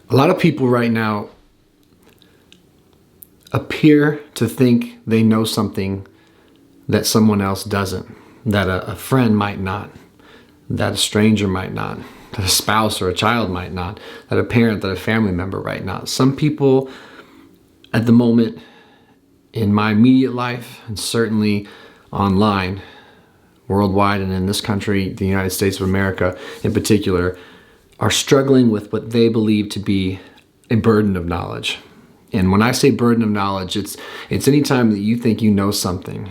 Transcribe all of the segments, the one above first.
A lot of people right now appear to think they know something that someone else doesn't, that a friend might not, that a stranger might not, that a spouse or a child might not, that a parent, that a family member might not. Some people at the moment in my immediate life, and certainly online, worldwide, and in this country, the United States of America in particular, are struggling with what they believe to be a burden of knowledge. And when I say burden of knowledge, it's any time that you think you know something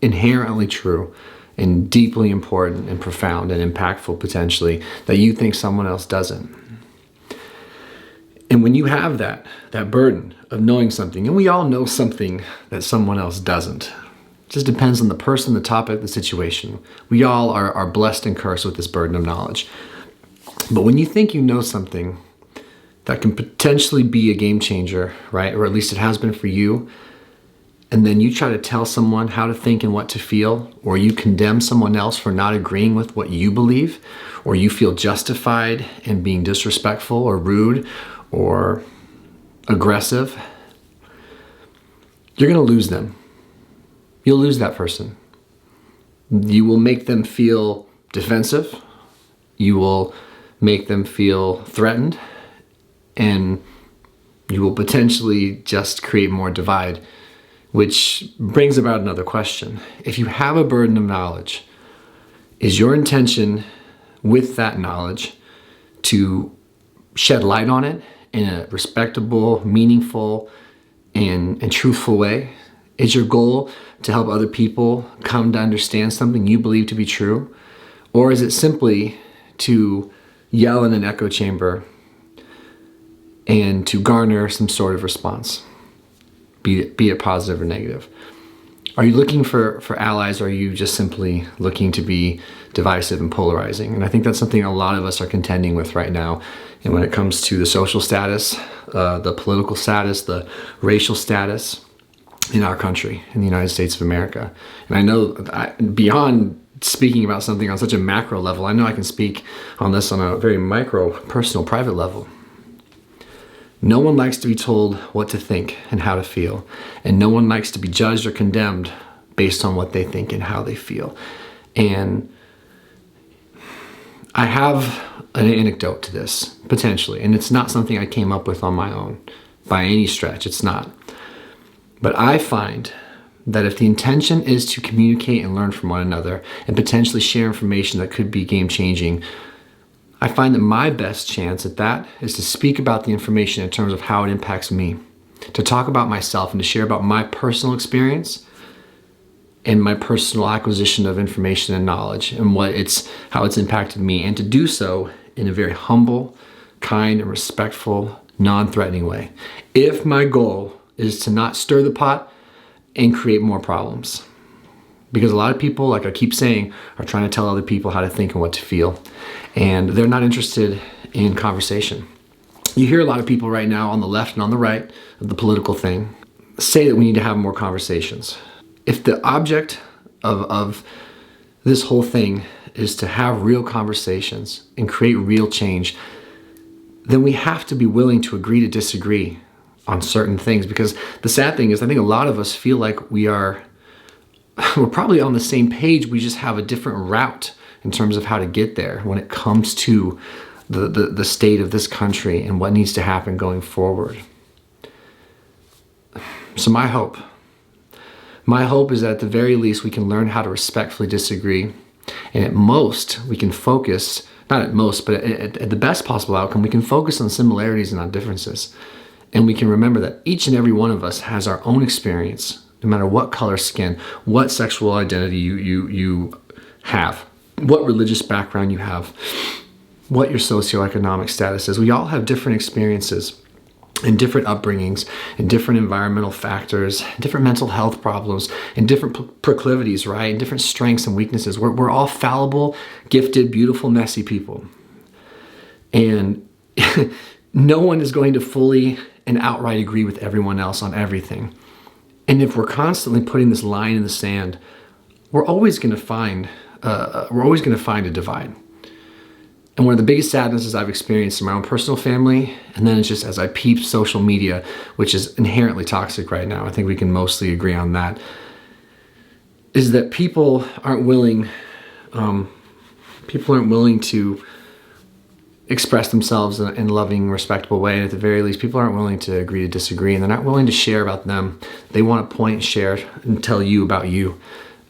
inherently true and deeply important and profound and impactful potentially that you think someone else doesn't. And when you have that burden of knowing something, and we all know something that someone else doesn't, it just depends on the person, the topic, the situation. We all are blessed and cursed with this burden of knowledge. But when you think you know something that can potentially be a game changer, right? Or at least it has been for you, and then you try to tell someone how to think and what to feel, or you condemn someone else for not agreeing with what you believe, or you feel justified in being disrespectful or rude or aggressive, you're going to lose them. You'll lose that person. You will make them feel defensive. You will make them feel threatened, and you will potentially just create more divide, which brings about another question. If you have a burden of knowledge, is your intention with that knowledge to shed light on it in a respectable, meaningful, and truthful way? Is your goal to help other people come to understand something you believe to be true? Or is it simply to yell in an echo chamber and to garner some sort of response, be it positive or negative? Are you looking for allies, or are you just simply looking to be divisive and polarizing? And I think that's something a lot of us are contending with right now. And when it comes to the social status, the political status, the racial status in our country, in the United States of America. And I know beyond speaking about something on such a macro level, I know I can speak on this on a very micro, personal, private level. No one likes to be told what to think and how to feel. And no one likes to be judged or condemned based on what they think and how they feel. And I have an anecdote to this, potentially. And it's not something I came up with on my own by any stretch. It's not. But I find that if the intention is to communicate and learn from one another and potentially share information that could be game-changing, I find that my best chance at that is to speak about the information in terms of how it impacts me, to talk about myself and to share about my personal experience and my personal acquisition of information and knowledge and how it's impacted me, and to do so in a very humble, kind, and respectful, non-threatening way. If my goal is to not stir the pot and create more problems. Because a lot of people, like I keep saying, are trying to tell other people how to think and what to feel. And they're not interested in conversation. You hear a lot of people right now on the left and on the right of the political thing say that we need to have more conversations. If the object of this whole thing is to have real conversations and create real change, then we have to be willing to agree to disagree on certain things. Because the sad thing is, I think a lot of us feel like we're probably on the same page. We just have a different route in terms of how to get there when it comes to the state of this country and what needs to happen going forward. So my hope is that at the very least we can learn how to respectfully disagree, and at most we can focus, not at most, but at the best possible outcome, we can focus on similarities and not differences. And we can remember that each and every one of us has our own experience, no matter what color skin, what sexual identity you have, what religious background you have, what your socioeconomic status is. We all have different experiences and different upbringings and different environmental factors, different mental health problems, and different proclivities, right? And different strengths and weaknesses. We're all fallible, gifted, beautiful, messy people. And no one is going to fully and outright agree with everyone else on everything. And if we're constantly putting this line in the sand, we're always going to find a divide. And one of the biggest sadnesses I've experienced in my own personal family, and then it's just as I peep social media, which is inherently toxic right now, I think we can mostly agree on that, is that people aren't willing to express themselves in a loving, respectable way. And at the very least, people aren't willing to agree to disagree, and they're not willing to share about them. They want to point, share, and tell you about you.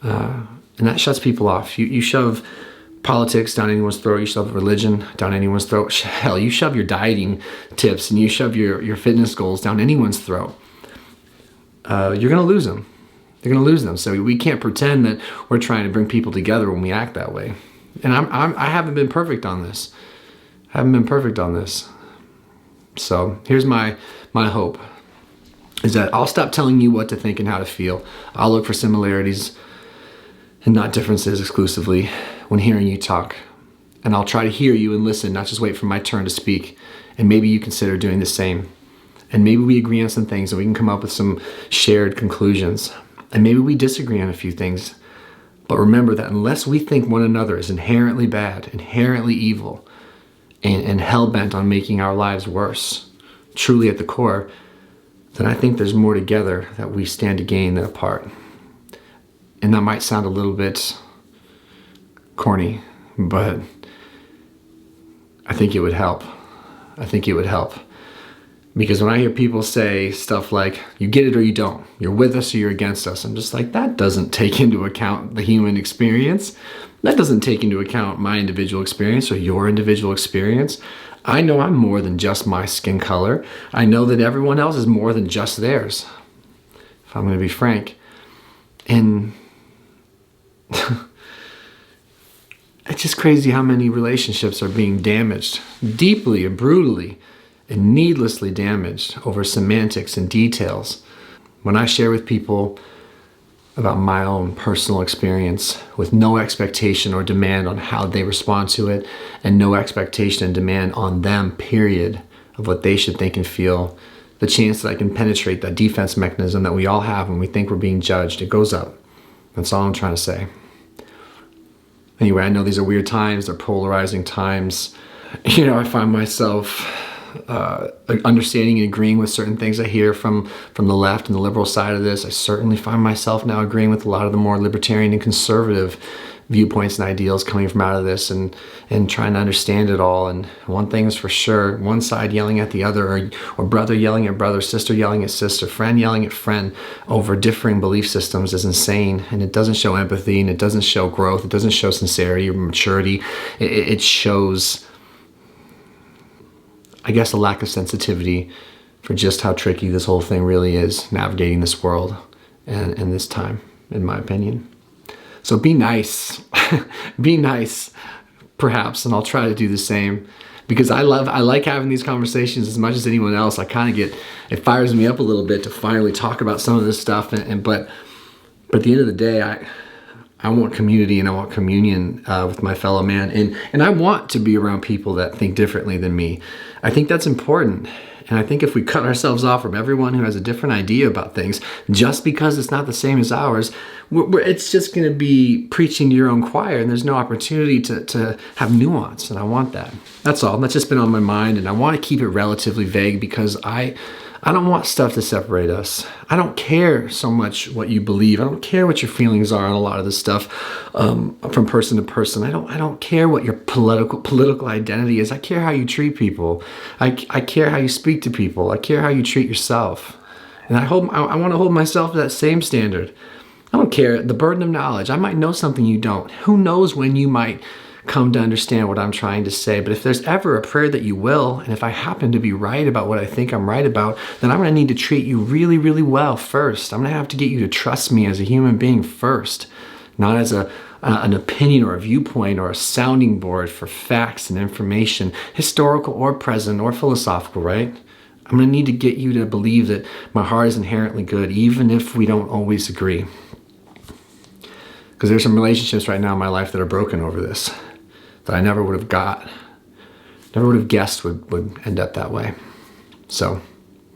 And that shuts people off. You shove politics down anyone's throat, you shove religion down anyone's throat. Hell, you shove your dieting tips and you shove your fitness goals down anyone's throat. You're going to lose them. They're going to lose them. So we can't pretend that we're trying to bring people together when we act that way. And I haven't been perfect on this. So here's my hope, is that I'll stop telling you what to think and how to feel. I'll look for similarities and not differences exclusively when hearing you talk. And I'll try to hear you and listen, not just wait for my turn to speak. And maybe you consider doing the same. And maybe we agree on some things and we can come up with some shared conclusions. And maybe we disagree on a few things. But remember that unless we think one another is inherently bad, inherently evil, and hell-bent on making our lives worse, truly at the core, then I think there's more together that we stand to gain than apart. And that might sound a little bit corny, but I think it would help. Because when I hear people say stuff like, you get it or you don't, you're with us or you're against us, I'm just like, that doesn't take into account the human experience. That doesn't take into account my individual experience or your individual experience. I know I'm more than just my skin color. I know that everyone else is more than just theirs, if I'm going to be frank. And it's just crazy how many relationships are being damaged, deeply and brutally and needlessly damaged over semantics and details. When I share with people about my own personal experience with no expectation or demand on how they respond to it, and no expectation and demand on them, period, of what they should think and feel, the chance that I can penetrate that defense mechanism that we all have when we think we're being judged, it goes up. That's all I'm trying to say. Anyway, I know these are weird times, they're polarizing times. I find myself understanding and agreeing with certain things I hear from the left and the liberal side of this. I certainly find myself now agreeing with a lot of the more libertarian and conservative viewpoints and ideals coming from out of this, and trying to understand it all. And one thing is for sure, one side yelling at the other, or brother yelling at brother, sister yelling at sister, friend yelling at friend over differing belief systems is insane. And it doesn't show empathy, and it doesn't show growth, it doesn't show sincerity or maturity. It shows, I guess, a lack of sensitivity for just how tricky this whole thing really is, navigating this world and this time, in my opinion. So be nice. Be nice, perhaps, and I'll try to do the same, because I like having these conversations as much as anyone else. I kind of it fires me up a little bit to finally talk about some of this stuff, but at the end of the day, I want community and I want communion with my fellow man, and I want to be around people that think differently than me. I think that's important. And I think if we cut ourselves off from everyone who has a different idea about things, just because it's not the same as ours, it's just going to be preaching to your own choir, and there's no opportunity to have nuance. And I want that. That's all. That's just been on my mind, and I want to keep it relatively vague because I don't want stuff to separate us. I don't care so much what you believe. I don't care what your feelings are on a lot of this stuff from person to person. I don't care what your political identity is. I care how you treat people. I care how you speak to people. I care how you treat yourself. And I want to hold myself to that same standard. I don't care the burden of knowledge. I might know something you don't. Who knows when you might come to understand what I'm trying to say. But if there's ever a prayer that you will, and if I happen to be right about what I think I'm right about, then I'm going to need to treat you really, really well first. I'm going to have to get you to trust me as a human being first, not as an opinion or a viewpoint or a sounding board for facts and information, historical or present or philosophical, right? I'm going to need to get you to believe that my heart is inherently good, even if we don't always agree. Because there's some relationships right now in my life that are broken over this, that I never would have guessed would end up that way. So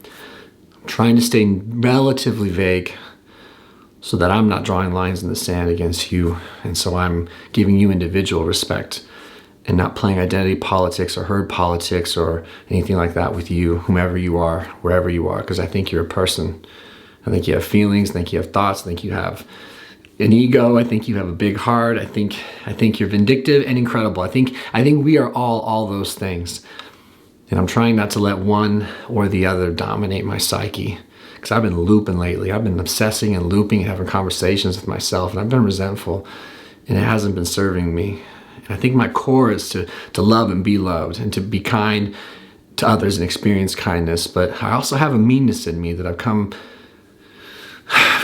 I'm trying to stay relatively vague so that I'm not drawing lines in the sand against you. And so I'm giving you individual respect and not playing identity politics or herd politics or anything like that with you, whomever you are, wherever you are, because I think you're a person. I think you have feelings, I think you have thoughts, I think you have an ego, I think you have a big heart, I think you're vindictive and incredible. I think we are all those things. And I'm trying not to let one or the other dominate my psyche, because I've been looping lately. I've been obsessing and looping and having conversations with myself, and I've been resentful, and it hasn't been serving me. And I think my core is to love and be loved, and to be kind to others and experience kindness. But I also have a meanness in me that I've come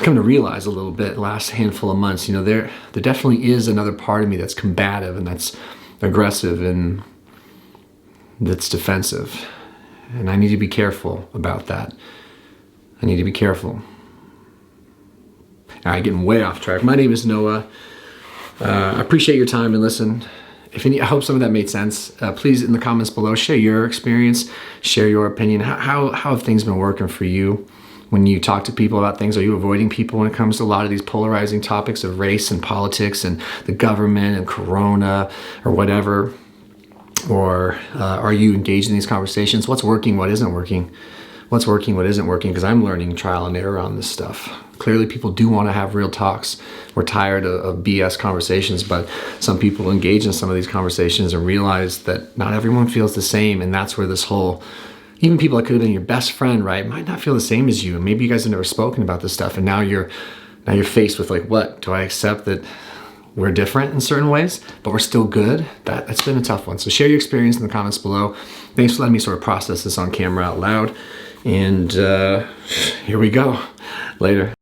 to realize a little bit the last handful of months. You know, there definitely is another part of me that's combative and that's aggressive and that's defensive. And I need to be careful about that. I need to be careful. All right, getting way off track. My name is Noah. I appreciate your time and listen. I hope some of that made sense. Please, in the comments below, share your experience, share your opinion. How have things been working for you when you talk to people about things? Are you avoiding people when it comes to a lot of these polarizing topics of race and politics and the government and Corona or whatever? Or are you engaged in these conversations? What's working? What isn't working? What's working? What isn't working? Because I'm learning trial and error on this stuff. Clearly, people do want to have real talks. We're tired of BS conversations, but some people engage in some of these conversations and realize that not everyone feels the same, and that's where this whole, even people that could have been your best friend, right, might not feel the same as you. And maybe you guys have never spoken about this stuff, and now you're faced with like, what? Do I accept that we're different in certain ways, but we're still good? That's been a tough one. So share your experience in the comments below. Thanks for letting me sort of process this on camera out loud. And here we go. Later.